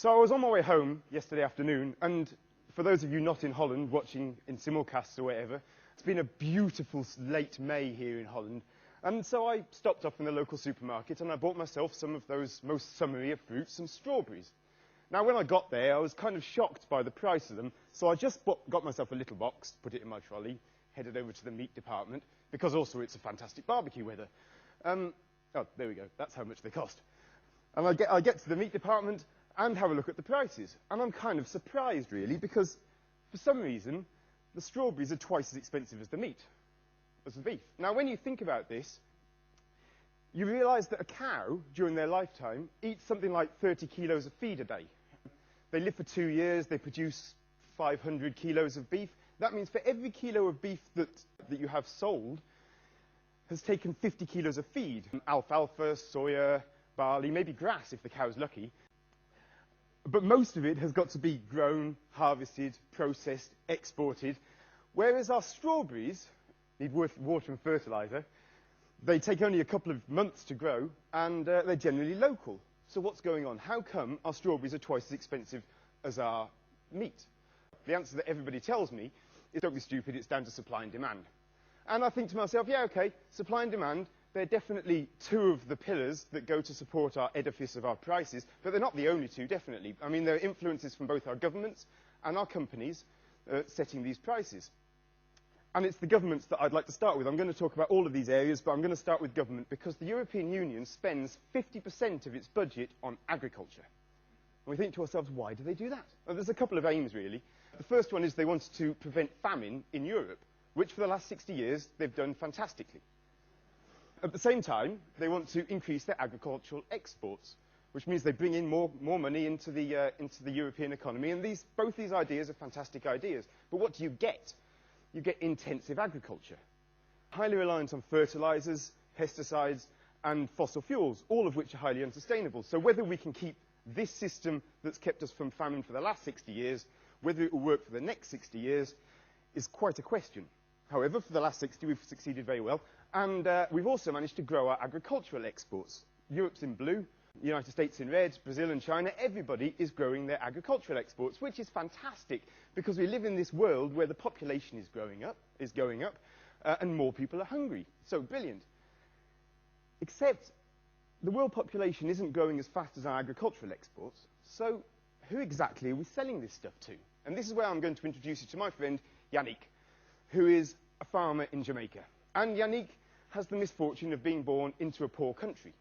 So I was on my way home yesterday afternoon, and for those of you not in Holland watching in simulcasts or whatever, it's been a beautiful late May here in Holland. And so I stopped off in the local supermarket and I bought myself some of those most summery of fruits, some strawberries. Now when I got there, I was kind of shocked by the price of them, so I just got myself a little box, put it in my trolley, headed over to the meat department, because also it's a fantastic barbecue weather. Oh, there we go, that's how much they cost. And I get to the meat department and have a look at the prices. And I'm kind of surprised, really, because for some reason, the strawberries are twice as expensive as the meat, as the beef. Now, when you think about this, you realise that a cow, during their lifetime, eats something like 30 kilos of feed a day. They live for 2 years, they produce 500 kilos of beef. That means for every kilo of beef that you have sold, has taken 50 kilos of feed. Alfalfa, soya, barley, maybe grass if the cow's lucky. But most of it has got to be grown, harvested, processed, exported. Whereas our strawberries need water and fertiliser. They take only a couple of months to grow, and they're generally local. So what's going on? How come our strawberries are twice as expensive as our meat? The answer that everybody tells me is, don't be stupid, it's down to supply and demand. And I think to myself, yeah, okay, supply and demand, they're definitely two of the pillars that go to support our edifice of our prices, but they're not the only two, definitely. I mean, there are influences from both our governments and our companies setting these prices. And it's the governments that I'd like to start with. I'm going to talk about all of these areas, but I'm going to start with government, because the European Union spends 50% of its budget on agriculture. And we think to ourselves, why do they do that? Well, there's a couple of aims, really. The first one is they want to prevent famine in Europe, which for the last 60 years they've done fantastically. At the same time, they want to increase their agricultural exports, which means they bring in more money into the European economy. And both these ideas are fantastic ideas. But what do you get? You get intensive agriculture, highly reliant on fertilizers, pesticides, and fossil fuels, all of which are highly unsustainable. So whether we can keep this system that's kept us from famine for the last 60 years, whether it will work for the next 60 years, is quite a question. However, for the last 60, we've succeeded very well. And we've also managed to grow our agricultural exports. Europe's in blue, the United States in red, Brazil and China. Everybody is growing their agricultural exports, which is fantastic, because we live in this world where the population is going up, and more people are hungry. So brilliant. Except the world population isn't growing as fast as our agricultural exports. So who exactly are we selling this stuff to? And this is where I'm going to introduce you to my friend Yannick, who is a farmer in Jamaica. And Yannick has the misfortune of being born into a poor country.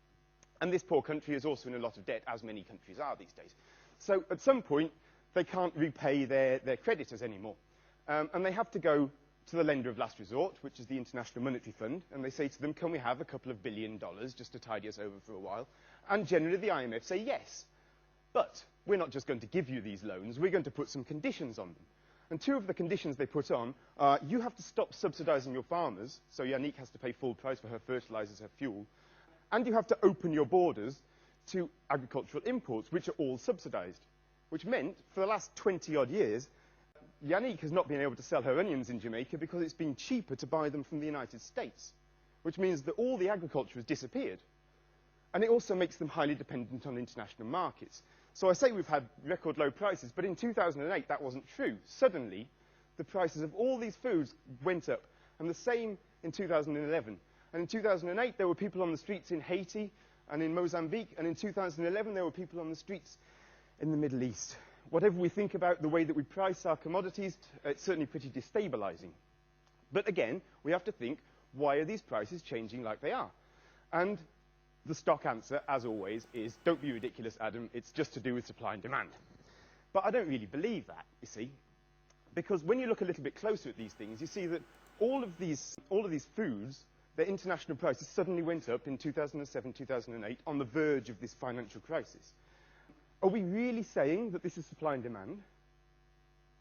And this poor country is also in a lot of debt, as many countries are these days. So at some point, they can't repay their creditors anymore. And they have to go to the lender of last resort, which is the International Monetary Fund, and they say to them, can we have a couple of $1 billion just to tide us over for a while? And generally the IMF say yes. But we're not just going to give you these loans, we're going to put some conditions on them. And two of the conditions they put on are, you have to stop subsidising your farmers, so Yannick has to pay full price for her fertilisers, her fuel, and you have to open your borders to agricultural imports, which are all subsidised. Which meant, for the last 20-odd years, Yannick has not been able to sell her onions in Jamaica because it's been cheaper to buy them from the United States, which means that all the agriculture has disappeared. And it also makes them highly dependent on international markets. So I say we've had record low prices, but in 2008 that wasn't true. Suddenly, the prices of all these foods went up, and the same in 2011. And in 2008, there were people on the streets in Haiti and in Mozambique, and in 2011, there were people on the streets in the Middle East. Whatever we think about the way that we price our commodities, it's certainly pretty destabilizing. But again, we have to think, why are these prices changing like they are? And the stock answer, as always, is, don't be ridiculous, Adam, it's just to do with supply and demand. But I don't really believe that, you see, because when you look a little bit closer at these things, you see that all of these foods, their international prices suddenly went up in 2007, 2008, on the verge of this financial crisis. Are we really saying that this is supply and demand?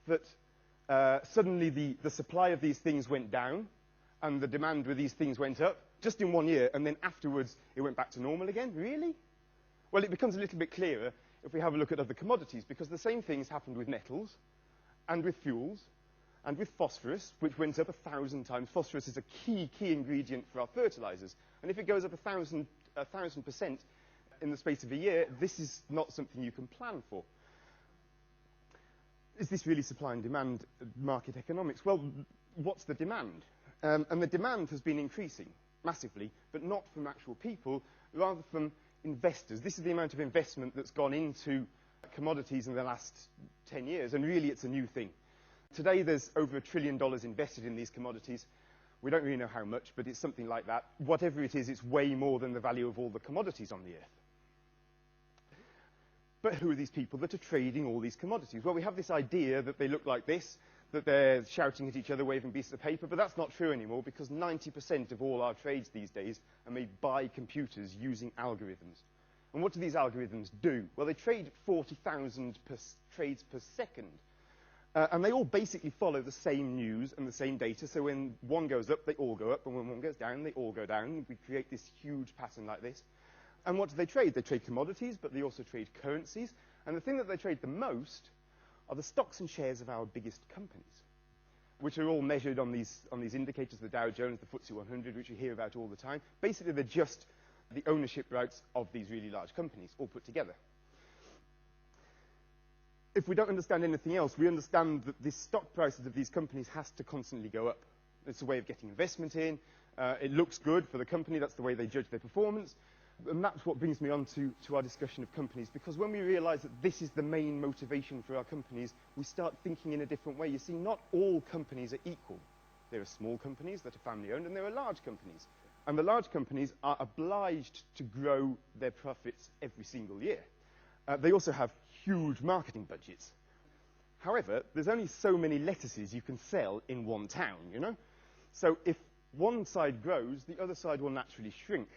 That suddenly the supply of these things went down, and the demand with these things went up, just in 1 year, and then afterwards it went back to normal again? Really? Well, it becomes a little bit clearer if we have a look at other commodities, because the same things happened with metals, and with fuels, and with phosphorus, which went up 1,000 times. Phosphorus is a key ingredient for our fertilizers, and if it goes up 1,000% in the space of a year, this is not something you can plan for. is this really supply and demand market economics? Well, what's the demand? And the demand has been increasing massively, but not from actual people, rather from investors. This is the amount of investment that's gone into commodities in the last 10 years, and really it's a new thing. Today there's over $1 trillion invested in these commodities. We don't really know how much, but it's something like that. Whatever it is, it's way more than the value of all the commodities on the earth. But who are these people that are trading all these commodities? Well, we have this idea that they look like this, that they're shouting at each other, waving pieces of paper, but that's not true anymore, because 90% of all our trades these days are made by computers using algorithms. And what do these algorithms do? Well, they trade 40,000 trades per second. And they all basically follow the same news and the same data. So when one goes up, they all go up. And when one goes down, they all go down. We create this huge pattern like this. And what do they trade? They trade commodities, but they also trade currencies. And the thing that they trade the most are the stocks and shares of our biggest companies, which are all measured on these indicators, the Dow Jones, the FTSE 100, which you hear about all the time. Basically, they're just the ownership rights of these really large companies, all put together. If we don't understand anything else, we understand that the stock prices of these companies has to constantly go up. It's a way of getting investment in. It looks good for the company. That's the way they judge their performance. And that's what brings me on to our discussion of companies, because when we realize that this is the main motivation for our companies, we start thinking in a different way. You see, not all companies are equal. There are small companies that are family-owned, and there are large companies. And the large companies are obliged to grow their profits every single year. They also have huge marketing budgets. However, there's only so many lettuces you can sell in one town, you know? So if one side grows, the other side will naturally shrink.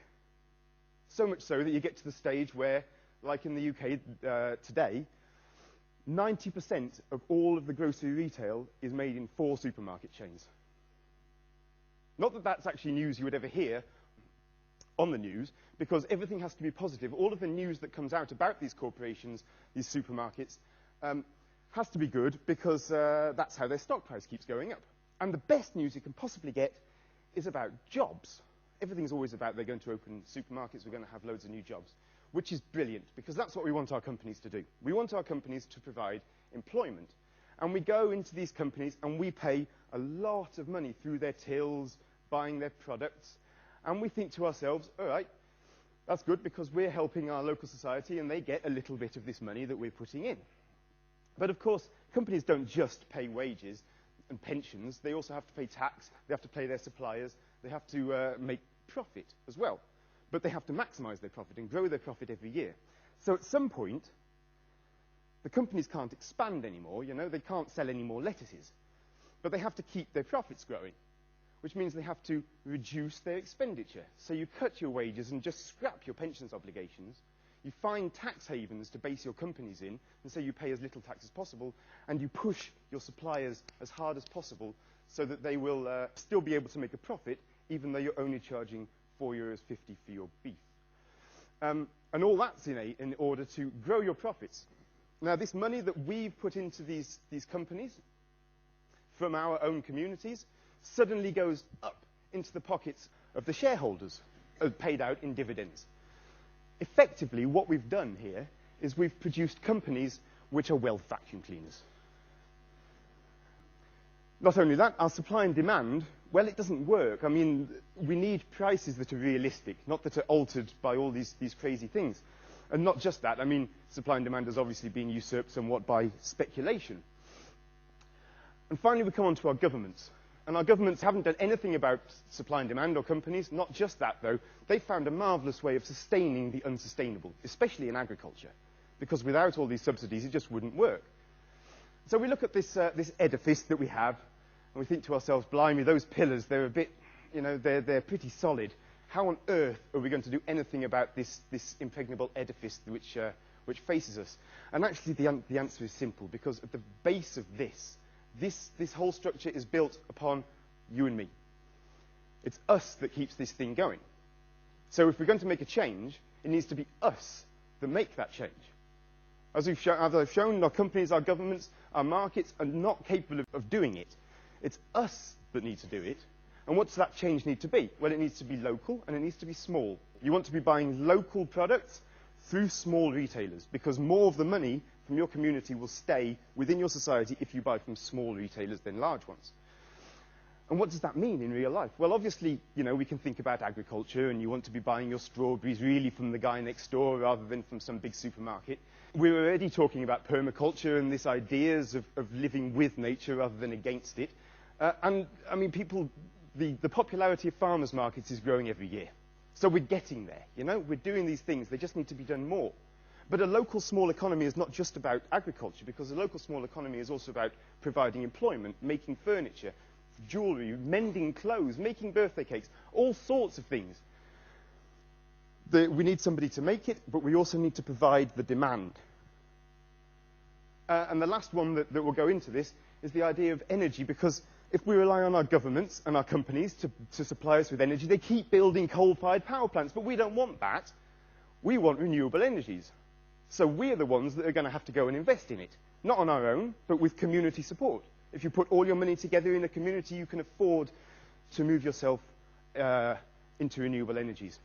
So much so that you get to the stage where, like in the UK today, 90% of all of the grocery retail is made in 4 supermarket chains. Not that that's actually news you would ever hear on the news, because everything has to be positive. All of the news that comes out about these corporations, these supermarkets, has to be good, because that's how their stock price keeps going up. And the best news you can possibly get is about jobs. Everything's always about they're going to open supermarkets, we're going to have loads of new jobs, which is brilliant, because that's what we want our companies to do. We want our companies to provide employment. And we go into these companies and we pay a lot of money through their tills, buying their products, and we think to ourselves, all right, that's good, because we're helping our local society and they get a little bit of this money that we're putting in. But of course, companies don't just pay wages and pensions, they also have to pay tax, they have to pay their suppliers, they have to make profit as well. But they have to maximize their profit and grow their profit every year. So at some point, the companies can't expand anymore, you know, they can't sell any more lettuces. But they have to keep their profits growing, which means they have to reduce their expenditure. So you cut your wages and just scrap your pensions obligations. You find tax havens to base your companies in, and so you pay as little tax as possible, and you push your suppliers as hard as possible so that they will still be able to make a profit, even though you're only charging €4.50 for your beef. And all that's in order to grow your profits. Now, this money that we've put into these companies from our own communities suddenly goes up into the pockets of the shareholders, paid out in dividends. Effectively, what we've done here is we've produced companies which are wealth vacuum cleaners. Not only that, our supply and demand, well, it doesn't work. I mean, we need prices that are realistic, not that are altered by all these crazy things. And not just that, I mean, supply and demand has obviously been usurped somewhat by speculation. And finally, we come on to our governments. And our governments haven't done anything about supply and demand or companies. Not just that, though. They found a marvellous way of sustaining the unsustainable, especially in agriculture. Because without all these subsidies, it just wouldn't work. So we look at this edifice that we have, and we think to ourselves, blimey, those pillars, they're a bit, you know, they're pretty solid. How on earth are we going to do anything about this impregnable edifice which faces us? And actually, the answer is simple, because at the base of this whole structure is built upon you and me. It's us that keeps this thing going. So if we're going to make a change, it needs to be us that make that change. As I've shown, our companies, our governments, our markets are not capable of doing it. It's us that need to do it. And what does that change need to be? Well, it needs to be local and it needs to be small. You want to be buying local products through small retailers, because more of the money from your community will stay within your society if you buy from small retailers than large ones. And what does that mean in real life? Well, obviously, you know, we can think about agriculture, and you want to be buying your strawberries really from the guy next door rather than from some big supermarket. We're already talking about permaculture and these ideas of living with nature rather than against it. And, I mean, the popularity of farmers' markets is growing every year. So we're getting there, you know? We're doing these things. They just need to be done more. But a local small economy is not just about agriculture, because a local small economy is also about providing employment, making furniture, jewellery, mending clothes, making birthday cakes, all sorts of things. We need somebody to make it, but we also need to provide the demand. And the last one that will go into this is the idea of energy, because if we rely on our governments and our companies to supply us with energy, they keep building coal-fired power plants, but we don't want that. We want renewable energies. So we're the ones that are going to have to go and invest in it. Not on our own, but with community support. If you put all your money together in a community, you can afford to move yourself into renewable energies.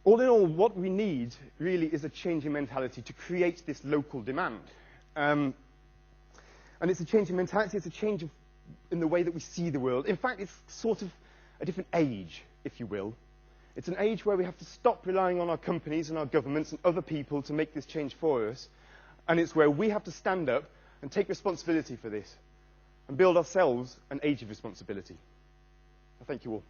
All in all, what we need really is a change in mentality to create this local demand. And it's a change in mentality, it's a change in the way that we see the world. In fact, it's sort of a different age, if you will. It's an age where we have to stop relying on our companies and our governments and other people to make this change for us. And it's where we have to stand up and take responsibility for this and build ourselves an age of responsibility. Thank you all.